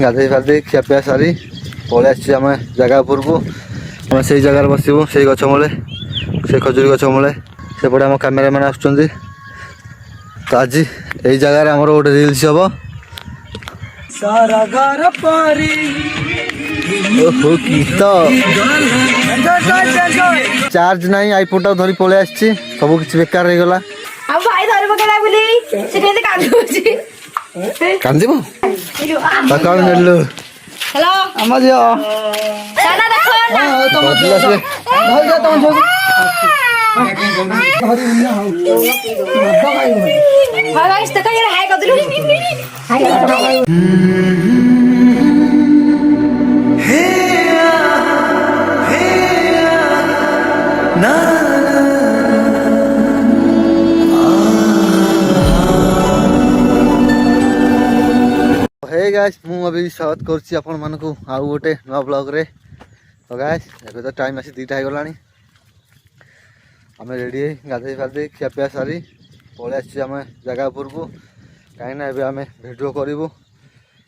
गाधे फाधे खियापिया सारी पलि आम जगह उपरक आम से जगार बसबू से गछ मूले से खजुरी गछ मूले सेपटे आम कैमेरामैन आसुँच तो आज यही जगार आमर गोटे रिल्स हम चार्ज ना आईफोन टा धरी पलि आसी सब किसी बेकार हो गला कांदीबो कौन नेलु हेलो आम झियो दादा देखो हाय गाइस देखो ये हाय कर दिलु हाय ना हे गाइस मु अभी स्वागत करछि आपण मानकु आउ गोटे नवा ब्लॉग रे। तो गाइस एबे तो टाइम आसी 2टा हो गलानी आमे रेडी गाधे फाधे खियापिया सारी पलि आसी आम जगह उपरक कहीं ना एबे आमे वीडियो करिवु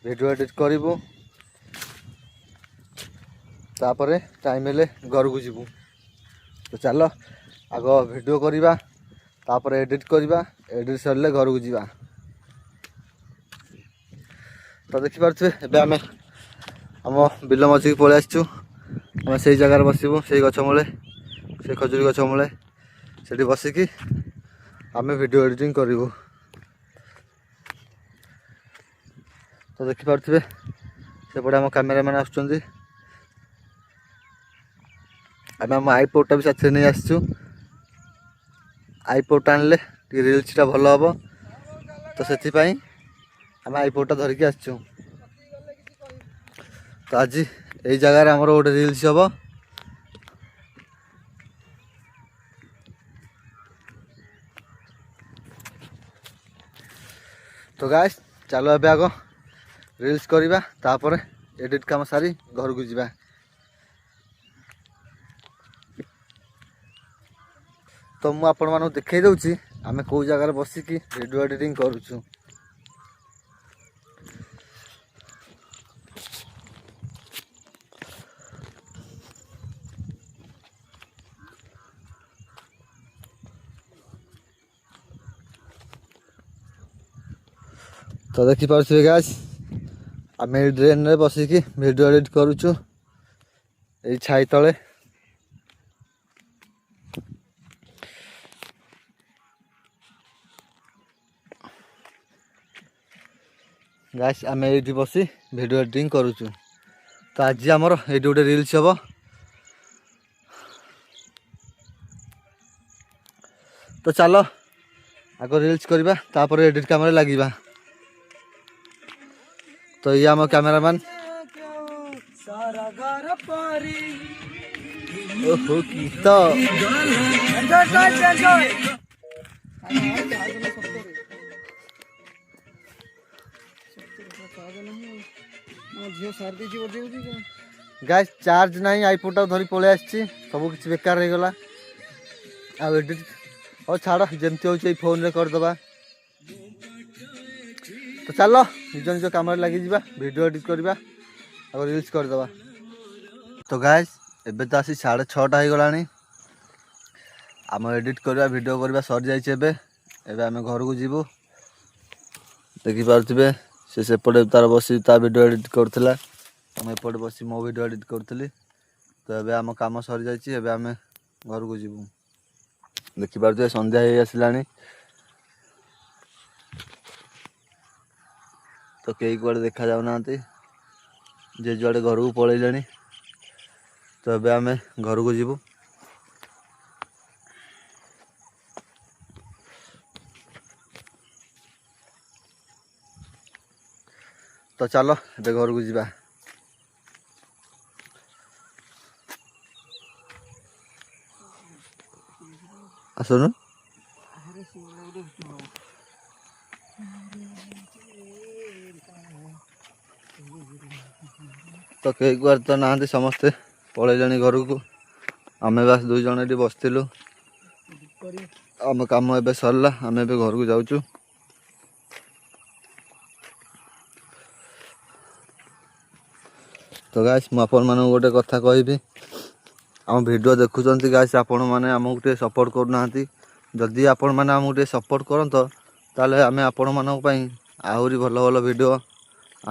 वीडियो एडिट करिवु तापरे टाइम हेले घर को जीवु। तो चलो आग वीडियो करिबा तापरे एडिट करिबा एडिट सरले घर को जीवा। तो देखिपे एबे आम बिल मझी पलि आसचु आम से जगार बसबू से गछ मूले से खजुरी गछ मूले से बसिकी आम वीडियो एडिटिंग करूँ। तो देखिपे सेपटे आम कैमेरामैन आसुँच आम आईपोर्टा भी साथ नहीं आसचु आईपोर्ट आनले रिल्सटा भल हम तो से आम आईपोर्टा धरिकी आसचु। तो आज यही जगार आमर गोटे रिल्स हम तो गाइस चलो एबे आग रिल्स करिबा तापर एडिट काम सारी घर को जीवा। तो मु आपण मानू देखै दउची आमे को जगार बसिकी वीडियो एडिटिंग करूछु। तो देखिपे गाइस आम ड्रेन रे बसिकी वीडियो एडिट करूछु एई छाई तले। गाइस आम ये बसी वीडियो एडिटिंग करूछु। तो आज आमर ये गोटे रिल्स हम तो चलो आग रिल्स करवा तापर एडिट काम लगिबा। तो ये आम कैमेरामैन ओहो की तो गाइस चार्ज ना आईफोन टा धरी पलि आसी सब किसी बेकार हो गला एडिट और छाड़ जमती हो फोन रे करदबा। तो चलो निज निज कम लगी जा वीडियो एडिट करवा और रिल्स करदबा। तो गाइस एबे तो आसी 6:30 हो गलानी आम एडिट करवा वीडियो करवा सर जाइए एबे आम घर को जीवु। देखि पारुथिबे से सेपटे तार बसी ता वीडियो एडिट करथिला आम एपटे बसी मो वीडियो एडिट करथिली। तो एबे आम काम सर जाइए एबे आम घर को जीवु। देखि पारुथिबे संध्या हे आसिलानी तो कई कुआड़े देखा जाऊना जे जुआड़े घर को पलैले। तो एबे आम घर को जीवु। तो चलो एबे घर को जीवा। आसुनु तो कई कुआर तो ना समस्ते पलैले घर को आम बास 2 जन ये बसलु आम कम ए सरला आम ए घर को जाऊँ। तो गाइस ମୁଁ ଆପଣମାନଙ୍କୁ ଗୋଟେ କଥା କହିବି ଆମ ଭିଡ଼ିଓ ଦେଖୁଛନ୍ତି ଗାଇସ୍ ଆପଣମାନେ ଆମକୁ ଟିକେ ସପୋର୍ଟ କରୁନାହାନ୍ତି ଯଦି ଆପଣମାନେ ଆମକୁ ଟିକେ ସପୋର୍ଟ କରନ୍ତ ତାହେଲେ ଆମେ ଆପଣମାନଙ୍କ ପାଇଁ ଆହୁରି ଭଲ ଭଲ ଭିଡ଼ିଓ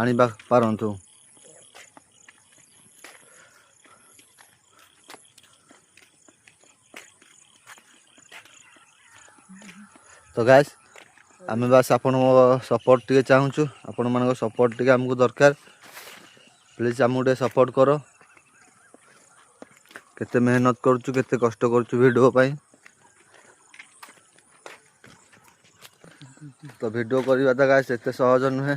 ଆଣିବା ପାରନ୍ତୁ। तो गाइस आमे बस आपण सपोर्ट टे चाहूँ आपण मान सपोर्ट टे आमको दरकार प्लीज आमको टे सपोर्ट करो केते मेहनत करूँ केते कष्ट करूँ वीडियो पाई तो वीडियो करवा तो गाइस एते सहज नुहे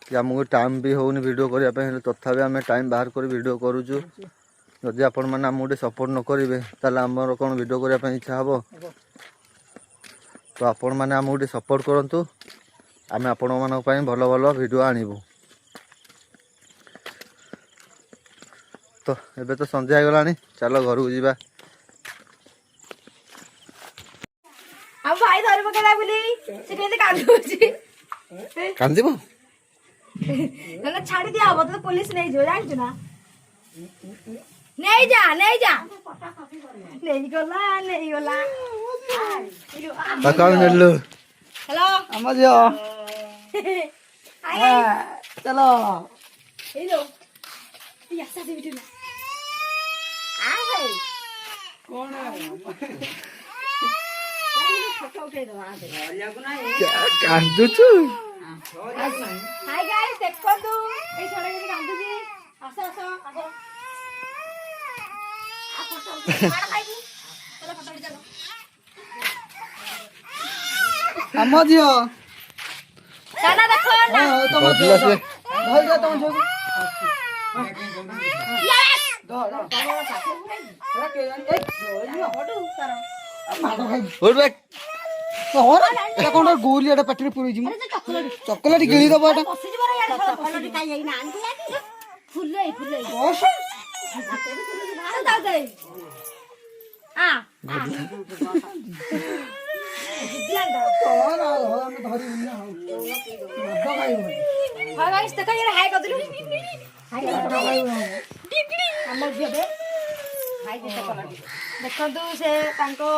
कि आमको टाइम भी होनी वीडियो करने तथापि आम टाइम बाहर कर वीडियो करूँ जदि आपण मैंने आमको टे सपोर्ट न करेंगे ताल आमर कौन वीडियो करने इच्छा हम तो आपण मैंने आमको टे सपोर्ट करंतु आमे आपण मानक पई भलो भलो वीडियो आनिबु। तो एबे तो संध्या हो गलानी चलो घर को जीवा। हम भाई धरि पकेला बोली से केते कांदुची कांदिबो ना छाड़ी दिया अब तो पुलिस नहीं जो जान ना नहीं जा नहीं गला काका नेल्लो हेलो अम्मा जी चलो हेलो या सा दे बिटू आ भाई कौन है फोटो उठे दो आ दे कांदु छु हाय गाइस देखो तू ए छोरा के कांदू जी आसो आ फोटो मार खाई चलो फोटो चलो अम्मा जी दादा देखो ना तुम बदला से भाई जा तुम जो यस दो के फोटो करो मारो भाई उठ बैक और एटा कोन गोली एटा पटरी पुरी जी चॉकलेट गिली दबो एटा बसी जबर यार चॉकलेट काई ना आन फुले बस दादा दे आ और हम धरी ना हो मत भाई हाय गाइस देखो यार हाय कर दिलु हाय हमर झियो दे हाय देखो तू से तांको